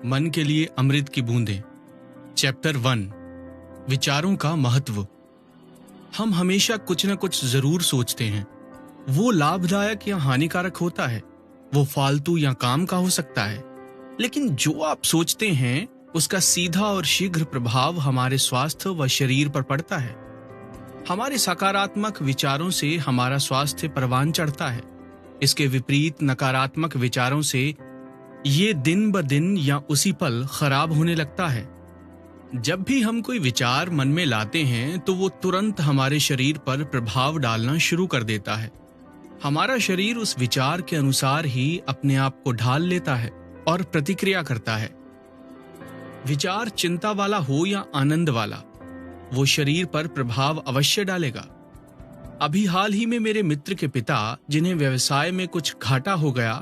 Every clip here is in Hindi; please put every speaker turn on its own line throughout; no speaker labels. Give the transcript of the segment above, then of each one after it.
मन के लिए अमृत की बूंदें। चैप्टर 1, विचारों का महत्व। हम हमेशा कुछ न कुछ जरूर सोचते हैं। वो लाभदायक या हानिकारक होता है, वो फालतू या काम का हो सकता है, लेकिन जो आप सोचते हैं उसका सीधा और शीघ्र प्रभाव हमारे स्वास्थ्य व शरीर पर पड़ता है। हमारे सकारात्मक विचारों से हमारा स्वास्थ्य परवान चढ़ता है। इसके विपरीत नकारात्मक विचारों से ये दिन ब दिन या उसी पल खराब होने लगता है। जब भी हम कोई विचार मन में लाते हैं तो वो तुरंत हमारे शरीर पर प्रभाव डालना शुरू कर देता है। हमारा शरीर उस विचार के अनुसार ही अपने आप को ढाल लेता है और प्रतिक्रिया करता है। विचार चिंता वाला हो या आनंद वाला, वो शरीर पर प्रभाव अवश्य डालेगा। अभी हाल ही में मेरे मित्र के पिता, जिन्हें व्यवसाय में कुछ घाटा हो गया,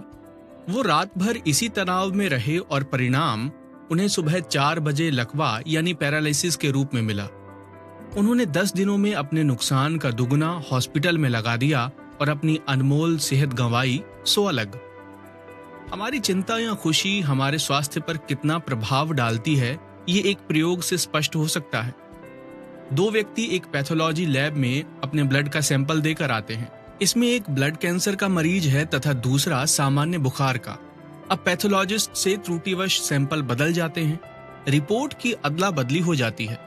वो रात भर इसी तनाव में रहे और परिणाम उन्हें सुबह 4 बजे लकवा यानी पैरालिसिस के रूप में मिला। उन्होंने 10 दिनों में अपने नुकसान का दुगना हॉस्पिटल में लगा दिया और अपनी अनमोल सेहत गंवाई सो अलग। हमारी चिंता या खुशी हमारे स्वास्थ्य पर कितना प्रभाव डालती है, ये एक प्रयोग से स्पष्ट हो सकता है। 2 व्यक्ति एक पैथोलॉजी लैब में अपने ब्लड का सैंपल देकर आते हैं। इसमें एक ब्लड कैंसर का मरीज है तथा दूसरा सामान्य बुखार का। अब पैथोलॉजिस्ट से त्रुटिवश सैंपल बदल जाते हैं, रिपोर्ट की अदला बदली हो जाती है।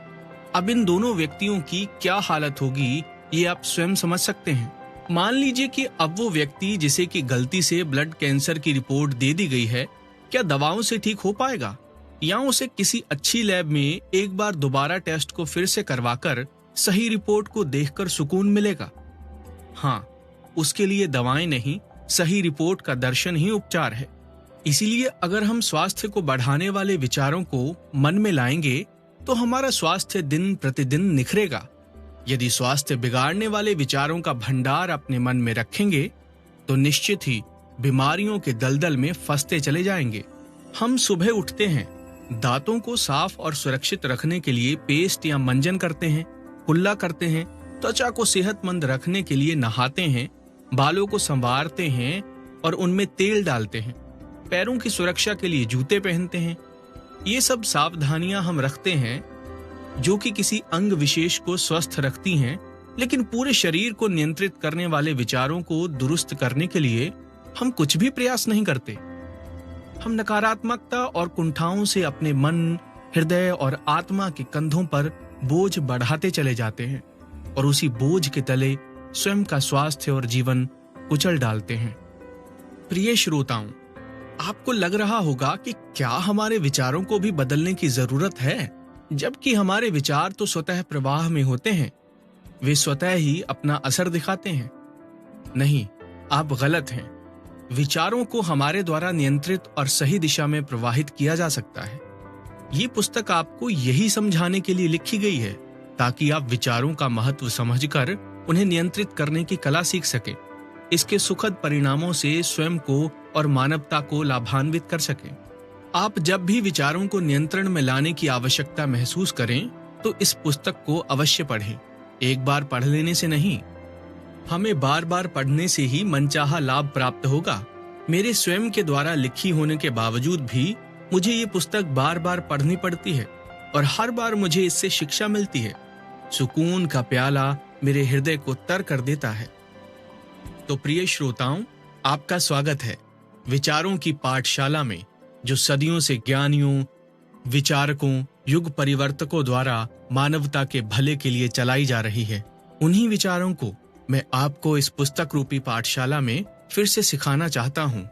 अब इन दोनों व्यक्तियों की क्या हालत होगी ये आप स्वयं समझ सकते हैं। मान लीजिए कि अब वो व्यक्ति जिसे कि गलती से ब्लड कैंसर की रिपोर्ट दे दी गई है, क्या दवाओं से ठीक हो पाएगा, या उसे किसी अच्छी लैब में एक बार दोबारा टेस्ट को फिर से करवाकर सही रिपोर्ट को देखकर सुकून मिलेगा? हाँ, उसके लिए दवाएं नहीं, सही रिपोर्ट का दर्शन ही उपचार है। इसीलिए अगर हम स्वास्थ्य को बढ़ाने वाले विचारों को मन में लाएंगे तो हमारा स्वास्थ्य दिन प्रतिदिन निखरेगा। यदि स्वास्थ्य बिगाड़ने वाले विचारों का भंडार अपने मन में रखेंगे तो निश्चित ही बीमारियों के दलदल में फंसते चले जाएंगे। हम सुबह उठते हैं, दांतों को साफ और सुरक्षित रखने के लिए पेस्ट या मंजन करते हैं, कुल्ला करते हैं, त्वचा को सेहतमंद रखने के लिए नहाते हैं, बालों को संवारते हैं और उनमें तेल डालते हैं, पैरों की सुरक्षा के लिए जूते पहनते हैं। ये सब सावधानियां हम रखते हैं जो कि किसी अंग विशेष को स्वस्थ रखती हैं, लेकिन पूरे शरीर को नियंत्रित करने वाले विचारों को दुरुस्त करने के लिए हम कुछ भी प्रयास नहीं करते। हम नकारात्मकता और कुंठाओं से अपने मन, हृदय और आत्मा के कंधों पर बोझ बढ़ाते चले जाते हैं और उसी बोझ के तले स्वयं का स्वास्थ्य और जीवन कुचल डालते हैं। प्रिय श्रोताओं, आपको लग रहा होगा कि क्या हमारे विचारों को भी बदलने की जरूरत है, जबकि हमारे विचार तो स्वतः प्रवाह में होते हैं, वे स्वतः ही अपना असर दिखाते हैं। नहीं, आप गलत हैं। विचारों को हमारे द्वारा नियंत्रित और सही दिशा में प्रवाहित किया जा सकता है। ये पुस्तक आपको यही समझाने के लिए लिखी गई है ताकि आप विचारों का महत्व समझकर उन्हें नियंत्रित करने की कला सीख सकें, इसके सुखद परिणामों से स्वयं को और मानवता को लाभान्वित कर सकें। आप जब भी विचारों को नियंत्रण में लाने की आवश्यकता महसूस करें तो इस पुस्तक को अवश्य पढ़ें। एक बार पढ़ लेने से नहीं, हमें बार बार पढ़ने से ही मनचाहा लाभ प्राप्त होगा। मेरे स्वयं के द्वारा लिखी होने के बावजूद भी मुझे ये पुस्तक बार बार पढ़नी पड़ती है और हर बार मुझे इससे शिक्षा मिलती है। सुकून का प्याला मेरे हृदय को तर कर देता है। तो प्रिय श्रोताओं, आपका स्वागत है विचारों की पाठशाला में, जो सदियों से ज्ञानियों, विचारकों, युग परिवर्तकों द्वारा मानवता के भले के लिए चलाई जा रही है। उन्हीं विचारों को मैं आपको इस पुस्तक रूपी पाठशाला में फिर से सिखाना चाहता हूं।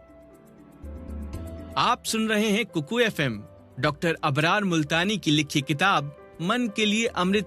आप सुन रहे हैं कुकू FM, डॉक्टर अबरार मुल्तानी की लिखी किताब मन के लिए अमृत